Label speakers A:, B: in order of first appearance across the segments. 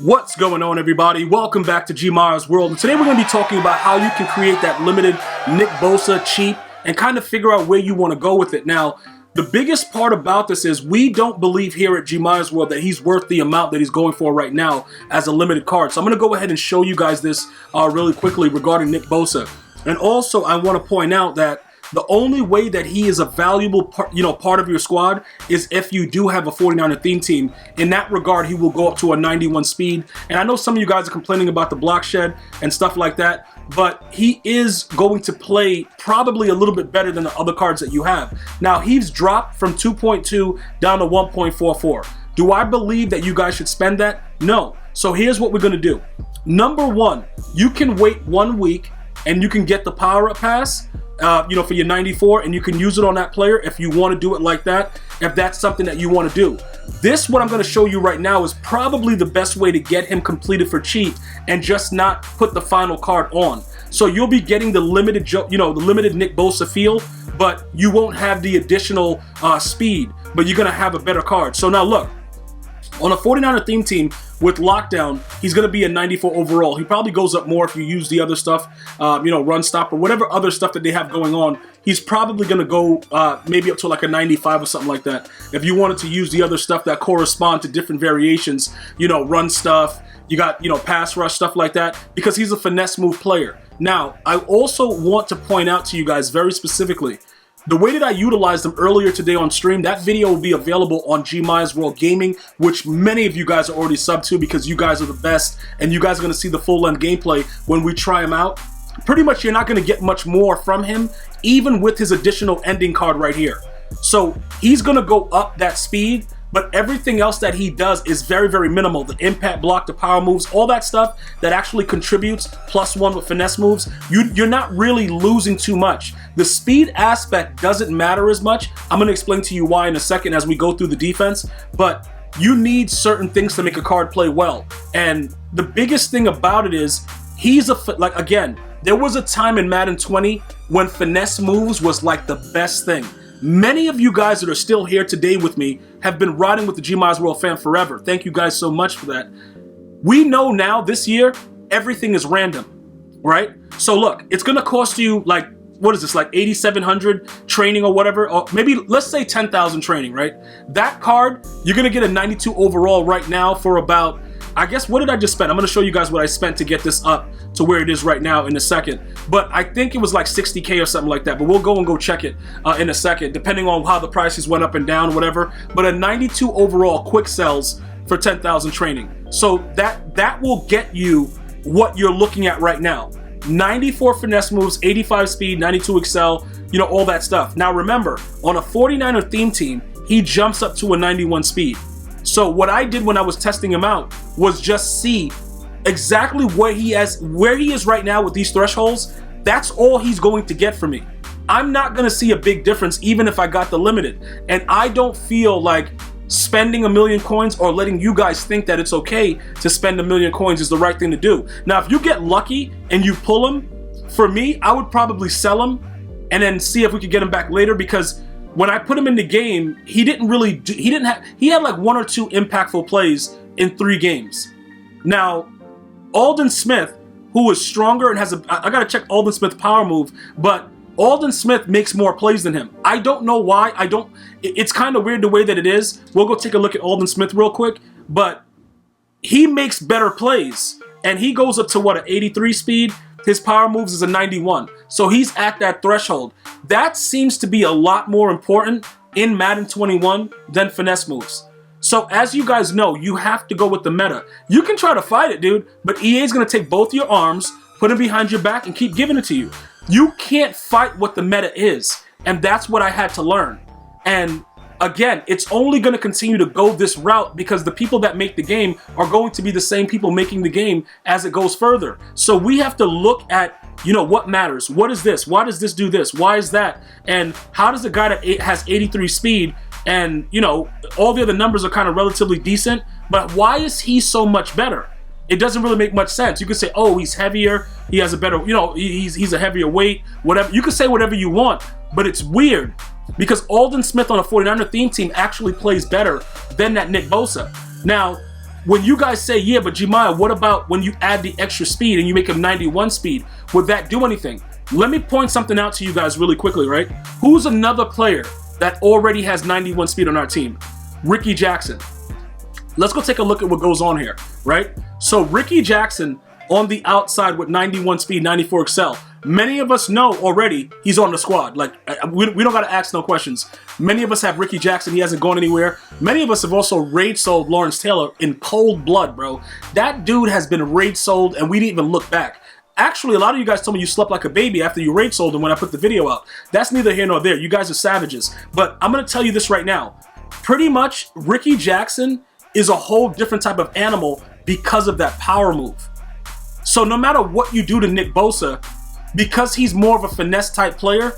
A: What's going on, everybody? Welcome back to GmiasWorld, and today we're going to be talking about how you can create that limited Nick Bosa cheat and kind of figure out where you want to go with it. Now, the biggest part about this is we don't believe here at GmiasWorld that he's worth the amount that he's going for right now as a limited card. So I'm going to go ahead and show you guys this really quickly regarding Nick Bosa. And also, I want to point out that the only way that he is a valuable part of your squad is if you do have a 49er theme team. In that regard, he will go up to a 91 speed. And I know some of you guys are complaining about the block shed and stuff like that, but he is going to play probably a little bit better than the other cards that you have. Now, he's dropped from 2.2 down to 1.44. Do I believe that you guys should spend that? No. So here's what we're going to do. Number one, you can wait 1 week and you can get the power-up pass for your 94, and you can use it on that player if you want to do it like that, if that's something that you want to do. This, what I'm going to show you right now, is probably the best way to get him completed for cheap and just not put the final card on. So you'll be getting the limited, the limited Nick Bosa feel, but you won't have the additional speed, but you're going to have a better card. So now look, on a 49er theme team with Lockdown, he's going to be a 94 overall. He probably goes up more if you use the other stuff, run stop or whatever other stuff that they have going on. He's probably going to go maybe up to like a 95 or something like that. If you wanted to use the other stuff that correspond to different variations, run stuff, you got, pass rush, stuff like that, because he's a finesse move player. Now, I also want to point out to you guys very specifically, the way that I utilized them earlier today on stream, that video will be available on GmiasWorld Gaming, which many of you guys are already subbed to because you guys are the best, and you guys are going to see the full-length gameplay when we try him out. Pretty much you're not going to get much more from him, even with his additional ending card right here. So he's going to go up that speed, but everything else that he does is very, very minimal. The impact block, the power moves, all that stuff that actually contributes, +1 with finesse moves, you're not really losing too much. The speed aspect doesn't matter as much. I'm going to explain to you why in a second as we go through the defense, but you need certain things to make a card play well. And the biggest thing about it is again, there was a time in Madden 20 when finesse moves was like the best thing. Many of you guys that are still here today with me have been riding with the GmiasWorld fam forever. Thank you guys so much for that. We know now this year, everything is random, right? So look, it's gonna cost you like, what is this, like 8,700 training or whatever, or maybe let's say 10,000 training, right? That card, you're gonna get a 92 overall right now for about, I guess, what did I just spend? I'm gonna show you guys what I spent to get this up to where it is right now in a second. But I think it was like 60K or something like that, but we'll go check it in a second, depending on how the prices went up and down, whatever. But a 92 overall quick sells for 10,000 training. So that will get you what you're looking at right now. 94 finesse moves, 85 speed, 92 excel, all that stuff. Now remember, on a 49er theme team, he jumps up to a 91 speed. So what I did when I was testing him out was just see exactly where he is right now with these thresholds. That's all he's going to get from me. I'm not going to see a big difference even if I got the limited. And I don't feel like spending 1,000,000 coins or letting you guys think that it's okay to spend 1,000,000 coins is the right thing to do. Now, if you get lucky and you pull him, for me, I would probably sell him and then see if we could get him back later, because when I put him in the game, he had like 1 or 2 impactful plays in 3 games. Now, Aldon Smith, who is stronger and has I gotta check Aldon Smith's power move, but Aldon Smith makes more plays than him. I don't know why. It's kind of weird the way that it is. We'll go take a look at Aldon Smith real quick, but he makes better plays, and he goes up to what, an 83 speed? His power moves is a 91. So he's at that threshold. That seems to be a lot more important in Madden 21 than finesse moves. So as you guys know, you have to go with the meta. You can try to fight it, dude, but EA is going to take both your arms, put them behind your back, and keep giving it to you. You can't fight what the meta is, and that's what I had to learn. And again, it's only going to continue to go this route because the people that make the game are going to be the same people making the game as it goes further. So we have to look at, what matters. What is this? Why does this do this? Why is that? And how does a guy that has 83 speed and, all the other numbers are kind of relatively decent, but why is he so much better? It doesn't really make much sense. You could say, oh, he's heavier, he has a better, he's a heavier weight, whatever. You could say whatever you want, but it's weird because Aldon Smith on a 49er theme team actually plays better than that Nick Bosa. Now, when you guys say, yeah, but Gmias, what about when you add the extra speed and you make him 91 speed? Would that do anything? Let me point something out to you guys really quickly, right? Who's another player that already has 91 speed on our team? Ricky Jackson. Let's go take a look at what goes on here, right? So Ricky Jackson on the outside with 91 speed, 94 excel. Many of us know already he's on the squad. Like, we don't got to ask no questions. Many of us have Ricky Jackson. He hasn't gone anywhere. Many of us have also rage sold Lawrence Taylor in cold blood, bro. That dude has been rage sold, and we didn't even look back. Actually, a lot of you guys told me you slept like a baby after you rage sold him when I put the video out. That's neither here nor there. You guys are savages. But I'm going to tell you this right now. Pretty much, Ricky Jackson is a whole different type of animal because of that power move. So no matter what you do to Nick Bosa, because he's more of a finesse type player,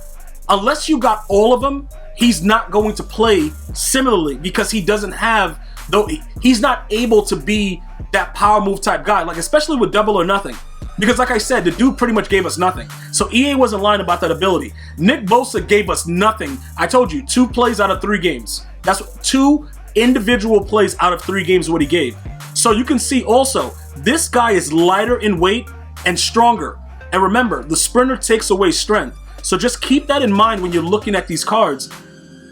A: unless you got all of them, he's not going to play similarly because he doesn't have, though he's not able to be that power move type guy, like especially with double or nothing. Because like I said, the dude pretty much gave us nothing. So EA wasn't lying about that ability. Nick Bosa gave us nothing. I told you, 2 plays out of 3 games. That's 2 individual plays out of 3 games what he gave. So you can see also, this guy is lighter in weight and stronger. And remember, the sprinter takes away strength. So just keep that in mind when you're looking at these cards.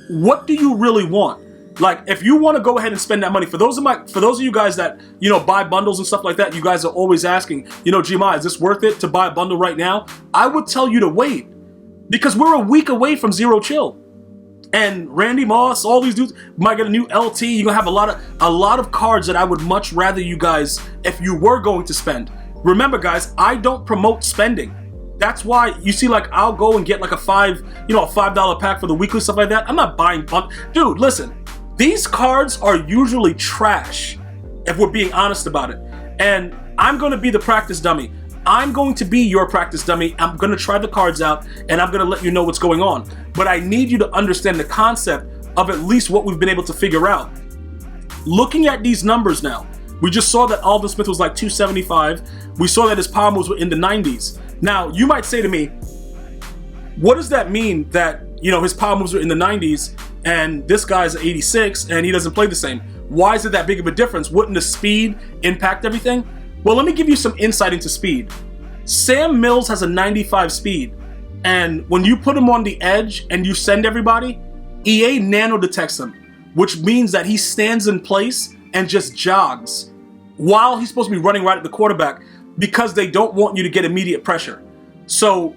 A: What do you really want? Like, if you want to go ahead and spend that money, for those of you guys that, you know, buy bundles and stuff like that, you guys are always asking, you know, Gmias, is this worth it to buy a bundle right now? I would tell you to wait, because we're a week away from Zero Chill. And Randy Moss, all these dudes might get a new LT. You're gonna have a lot of cards that I would much rather you guys, if you were going to spend. Remember, guys, I don't promote spending. That's why you see, like, I'll go and get like a $5 pack for the weekly stuff like that. I'm not buying dude, listen. These cards are usually trash, if we're being honest about it. And I'm gonna be the practice dummy. I'm going to be your practice dummy. I'm going to try the cards out, and I'm going to let you know what's going on. But I need you to understand the concept of at least what we've been able to figure out. Looking at these numbers now, we just saw that Aldon Smith was like 275. We saw that his power moves were in the 90s. Now, you might say to me, what does that mean that, you know, his power moves are in the 90s and this guy's 86 and he doesn't play the same? Why is it that big of a difference? Wouldn't the speed impact everything? Well, let me give you some insight into speed. Sam Mills has a 95 speed, and when you put him on the edge and you send everybody, EA nano detects him, which means that he stands in place and just jogs while he's supposed to be running right at the quarterback, because they don't want you to get immediate pressure. So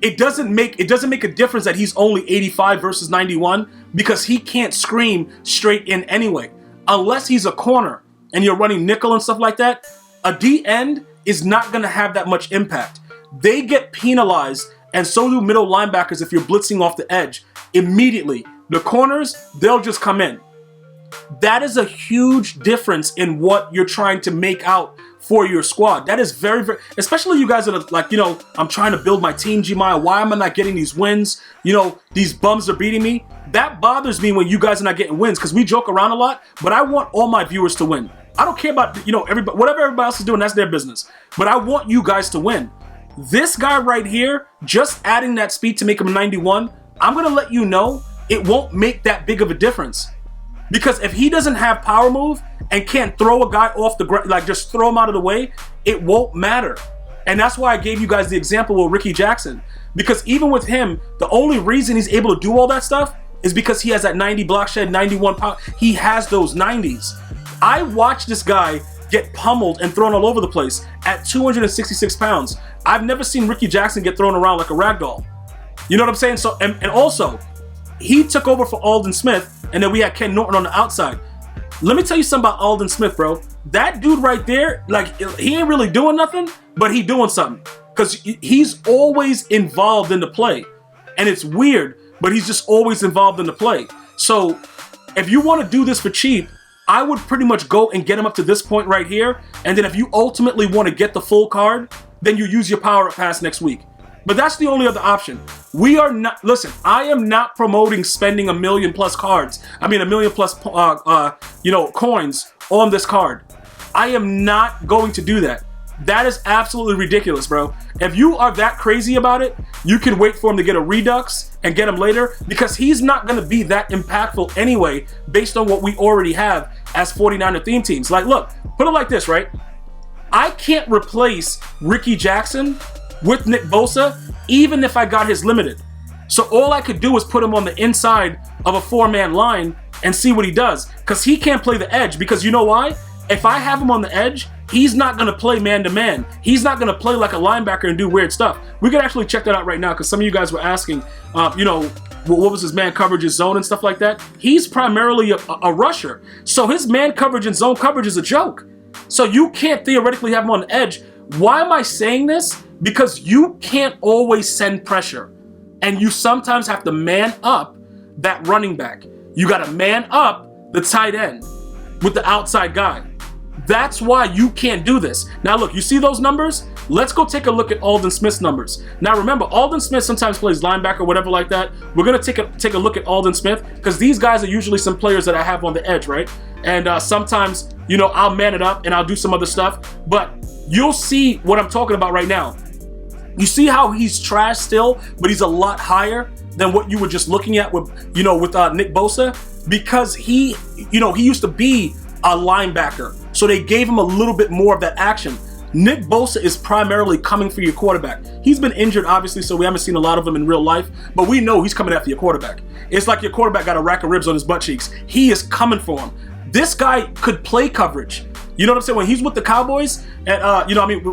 A: it doesn't make a difference that he's only 85 versus 91, because he can't scream straight in anyway. Unless he's a corner and you're running nickel and stuff like that, a D end is not going to have that much impact. They get penalized, and so do middle linebackers if you're blitzing off the edge immediately. The corners, they'll just come in. That is a huge difference in what you're trying to make out for your squad. That is very, very, especially you guys that are like, you know, I'm trying to build my team, Gmias. Why am I not getting these wins? You know, these bums are beating me. That bothers me when you guys are not getting wins, because we joke around a lot, but I want all my viewers to win. I don't care about, you know, everybody, whatever everybody else is doing, that's their business. But I want you guys to win. This guy right here, just adding that speed to make him 91, I'm going to let you know it won't make that big of a difference. Because if he doesn't have power move and can't throw a guy off the ground, like just throw him out of the way, it won't matter. And that's why I gave you guys the example with Ricky Jackson. Because even with him, the only reason he's able to do all that stuff is because he has that 90 block shed, 91 power. He has those 90s. I watched this guy get pummeled and thrown all over the place at 266 pounds. I've never seen Ricky Jackson get thrown around like a rag doll. You know what I'm saying? So, and also, he took over for Aldon Smith, and then we had Ken Norton on the outside. Let me tell you something about Aldon Smith, bro. That dude right there, like, he ain't really doing nothing, but he doing something. Because he's always involved in the play. And it's weird, but he's just always involved in the play. So, if you want to do this for cheap, I would pretty much go and get him up to this point right here. And then if you ultimately want to get the full card, then you use your power-up pass next week. But that's the only other option. We are not, listen, I am not promoting spending $1 million plus cards. I mean, $1 million plus, coins on this card. I am not going to do that. That is absolutely ridiculous, bro. If you are that crazy about it, you can wait for him to get a redux and get him later, because he's not going to be that impactful anyway based on what we already have. as 49er theme teams. Like, look, put it like this, right? I can't replace Ricky Jackson with Nick Bosa, even if I got his limited. So all I could do is put him on the inside of a 4-man line and see what he does. Because he can't play the edge. Because you know why? If I have him on the edge, he's not going to play man-to-man. He's not going to play like a linebacker and do weird stuff. We could actually check that out right now because some of you guys were asking, what was his man coverage, his zone and stuff like that? He's primarily a rusher. So his man coverage and zone coverage is a joke. So you can't theoretically have him on the edge. Why am I saying this? Because you can't always send pressure. And you sometimes have to man up that running back. You got to man up the tight end with the outside guy. That's why you can't do this. Now look, you see those numbers? Let's go take a look at Aldon Smith's numbers. Now remember, Aldon Smith sometimes plays linebacker or whatever like that. We're going to take a look at Aldon Smith because these guys are usually some players that I have on the edge, right? And sometimes, I'll man it up and I'll do some other stuff. But you'll see what I'm talking about right now. You see how he's trash still, but he's a lot higher than what you were just looking at with Nick Bosa, because he used to be a linebacker. So they gave him a little bit more of that action. Nick Bosa is primarily coming for your quarterback. He's been injured, obviously, so we haven't seen a lot of him in real life, but we know he's coming after your quarterback. It's like your quarterback got a rack of ribs on his butt cheeks. He is coming for him. This guy could play coverage. You know what I'm saying? When he's with the Cowboys, and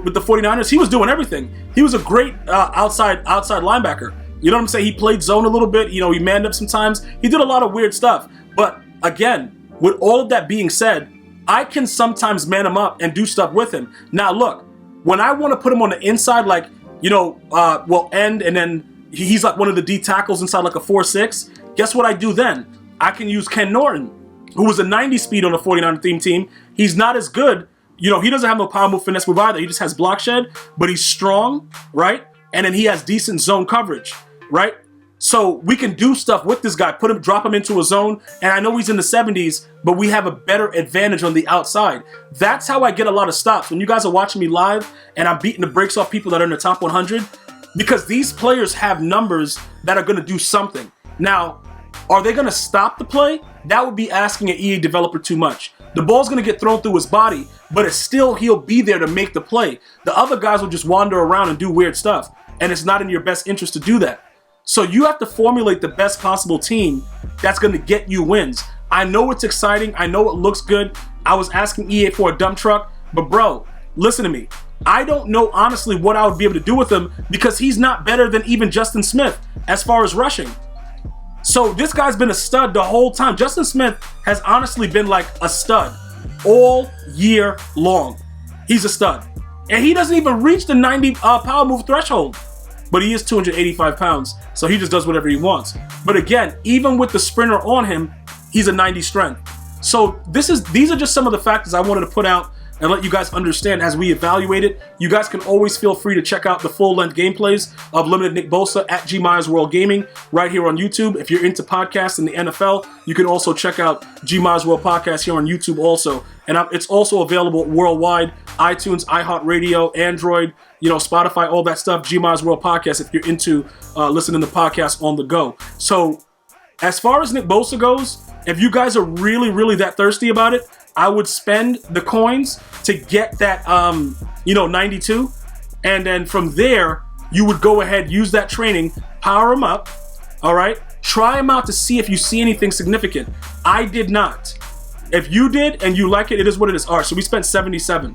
A: with the 49ers, he was doing everything. He was a great outside linebacker. You know what I'm saying? He played zone a little bit. He manned up sometimes. He did a lot of weird stuff. But again, with all of that being said, I can sometimes man him up and do stuff with him. Now look, when I want to put him on the inside, like, end, and then he's like one of the D tackles inside like a 4-6, guess what I do then? I can use Ken Norton, who was a 90 speed on the 49er theme team. He's not as good. He doesn't have no power move, finesse move either. He just has block shed, but he's strong, right? And then he has decent zone coverage, right? So we can do stuff with this guy, drop him into a zone. And I know he's in the 70s, but we have a better advantage on the outside. That's how I get a lot of stops. When you guys are watching me live and I'm beating the brakes off people that are in the top 100, because these players have numbers that are going to do something. Now, are they going to stop the play? That would be asking an EA developer too much. The ball's going to get thrown through his body, but it's still, he'll be there to make the play. The other guys will just wander around and do weird stuff, and it's not in your best interest to do that. So you have to formulate the best possible team that's going to get you wins. I know it's exciting. I know it looks good. I was asking EA for a dump truck, but bro, listen to me. I don't know honestly what I would be able to do with him because he's not better than even Justin Smith as far as rushing. So this guy's been a stud the whole time. Justin Smith has honestly been like a stud all year long. He's a stud. And he doesn't even reach the 90 power move threshold. But he is 285 pounds, so he just does whatever he wants. But again, even with the sprinter on him, he's a 90 strength. So these are just some of the factors I wanted to put out and let you guys understand as we evaluate it. You guys can always feel free to check out the full-length gameplays of Limited Nick Bosa at GmiasWorld Gaming right here on YouTube. If you're into podcasts in the NFL, you can also check out GmiasWorld Podcast here on YouTube also. And it's also available worldwide, iTunes, iHeartRadio, Android, Spotify, all that stuff, GmiasWorld Podcast if you're into listening to podcasts on the go. So as far as Nick Bosa goes, if you guys are really, really that thirsty about it, I would spend the coins to get that, 92. And then from there, you would go ahead, use that training, power him up, all right? Try him out to see if you see anything significant. I did not. If you did and you like it, it is what it is. All right, so we spent 77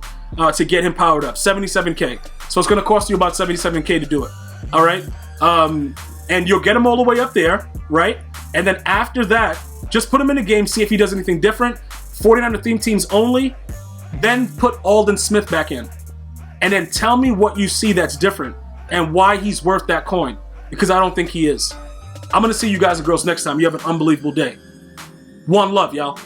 A: to get him powered up, 77K. So it's going to cost you about 77K to do it, all right? And you'll get him all the way up there, right? And then after that, just put him in a game, see if he does anything different. 49er theme teams only, then put Aldon Smith back in. And then tell me what you see that's different and why he's worth that coin, because I don't think he is. I'm going to see you guys and girls next time. You have an unbelievable day. One love, y'all.